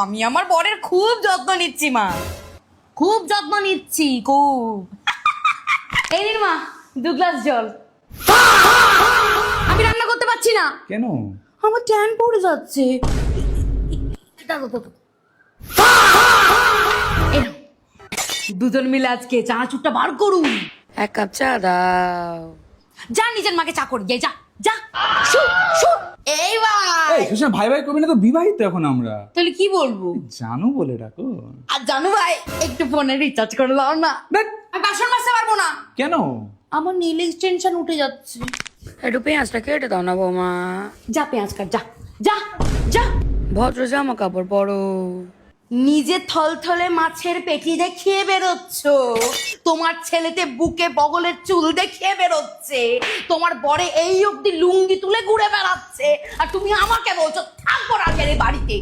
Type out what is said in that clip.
আমি আমার বরের খুব যত্ন নিচ্ছি মা, খুব যত্ন নিচ্ছি খুব। এই নিন মা 2 গ্লাস জল। আমি রান্না করতে পারছি না। কেন? আমার ট্যান পড়ে যাচ্ছে। এই নাও, দুজন মিলে আজকে চানাচুরটা বার করুন। 1 কাপ চা দাও। যা নিজের মাকে চা করে দিয়ে যা যা। শু, শু। এইবার এই সুষমা, ভাই ভাই করবি না তো, বিবাহিত এখন আমরা। তাহলে কি বলবো? জানু বলে ডাকো। আর জানো ভাই, একটু ফোনে রিচার্জ করে দাও না। দেখ। আমি বাসন মাজতে পারবো না। কেন? আমার নীল এক্সটেনশন উঠে যাচ্ছে। একটু পেঁয়াজটা কেটে দাও না বৌমা। যা পেঁয়াজ কাট, যা যা যা। ভদ্র জামা কাপড় পরো। নিজে থলথলে মাছের পেটি দেখিয়ে বেরোচ্ছ, তোমার ছেলেতে বুকে বগলের চুল দেখিয়ে বেরোচ্ছে, তোমার বরে এই অবধি লুঙ্গি তুলে ঘুরে বেড়াচ্ছে, আর তুমি আমাকে বলছো থাকবো রাজের বাড়িতে।